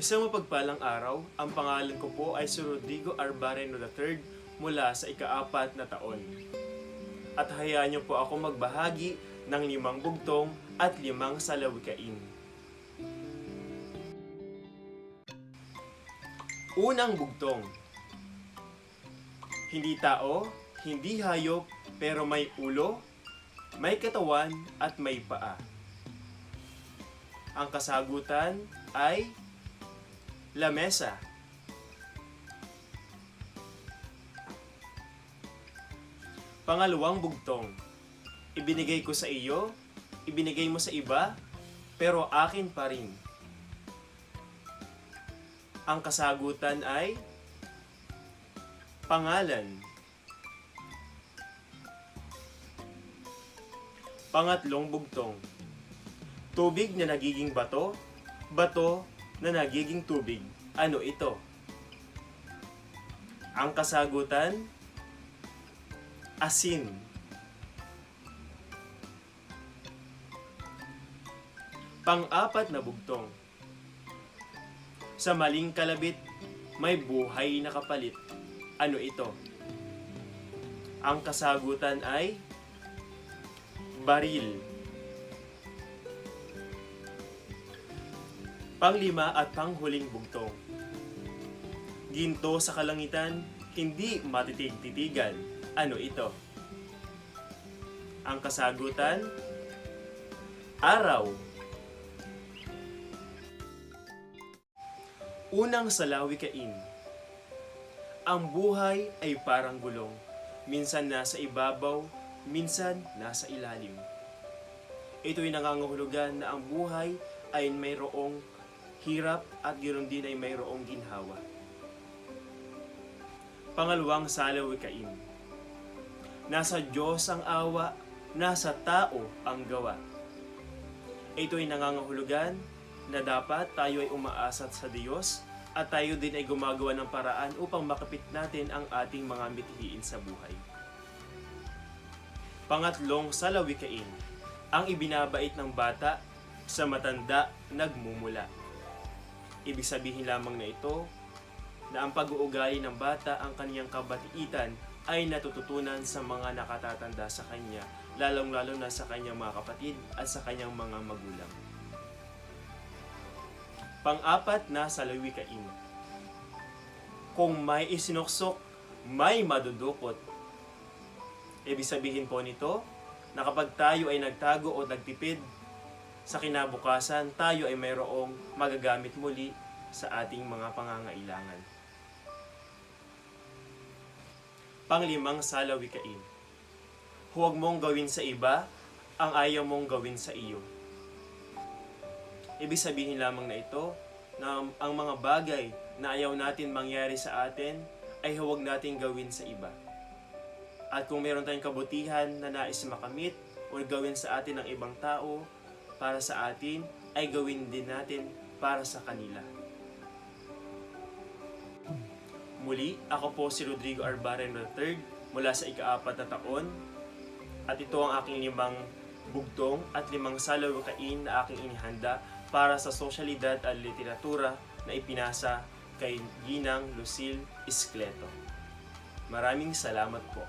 Isang mapagpalang araw, ang pangalan ko po ay si Rodrigo Arbareno III mula sa ika-4 na taon. At hayaan niyo po ako magbahagi ng 5 bugtong at 5 salawikain. Unang bugtong. Hindi tao, hindi hayop, pero may ulo, may katawan at may paa. Ang kasagutan ay lamesa. Pangalawang bugtong. Ibinigay ko sa iyo, ibinigay mo sa iba, pero akin pa rin. Ang kasagutan ay pangalan. Pangatlong bugtong. Tubig na nagiging bato, bato na nagiging tubig. Ano ito? Ang kasagutan, asin. Pang-apat na bugtong. Sa maling kalabit, may buhay na kapalit. Ano ito? Ang kasagutan ay baril. Panglima at panghuling bugtong. Ginto sa kalangitan, hindi matitig-titigan. Ano ito? Ang kasagutan, araw. Unang salawikain. Ang buhay ay parang gulong. Minsan nasa ibabaw, minsan nasa ilalim. Ito'y nangangahulugan na ang buhay ay mayroong hirap at ganoon din ay mayroong ginhawa. Pangalawang salawikain. Nasa Diyos ang awa, nasa tao ang gawa. Ito'y nangangahulugan na dapat tayo ay umaasat sa Diyos at tayo din ay gumagawa ng paraan upang makapit natin ang ating mga mithiin sa buhay. Pangatlong salawikain. Ang ibinabait ng bata sa matanda nagmumula. Ibig sabihin lamang na ito na ang pag-uugali ng bata ang kaniyang kabatiitan ay natututunan sa mga nakatatanda sa kanya, lalong-lalo na sa kanyang mga kapatid at sa kanyang mga magulang. Pang-apat na salawikain. Kung may isinuksok, may madudukot. Ibig sabihin po nito na kapag tayo ay nagtago o nagtipid, sa kinabukasan tayo ay mayroong magagamit muli sa ating mga pangangailangan. Panglimang salawikain. Huwag mong gawin sa iba ang ayaw mong gawin sa iyo. Ibig sabihin lamang na ito na ang mga bagay na ayaw natin mangyari sa atin ay huwag natin gawin sa iba. At kung meron tayong kabutihan na nais makamit o gawin sa atin ng ibang tao para sa atin, ay gawin din natin para sa kanila. Muli, ako po si Rodrigo Arbareno III mula sa ika-4 na taon at ito ang aking 5 bugtong at 5 salawikain na aking inihanda para sa sosyalidad at literatura na ipinasa kay Ginang Lucille Iscleto. Maraming salamat po.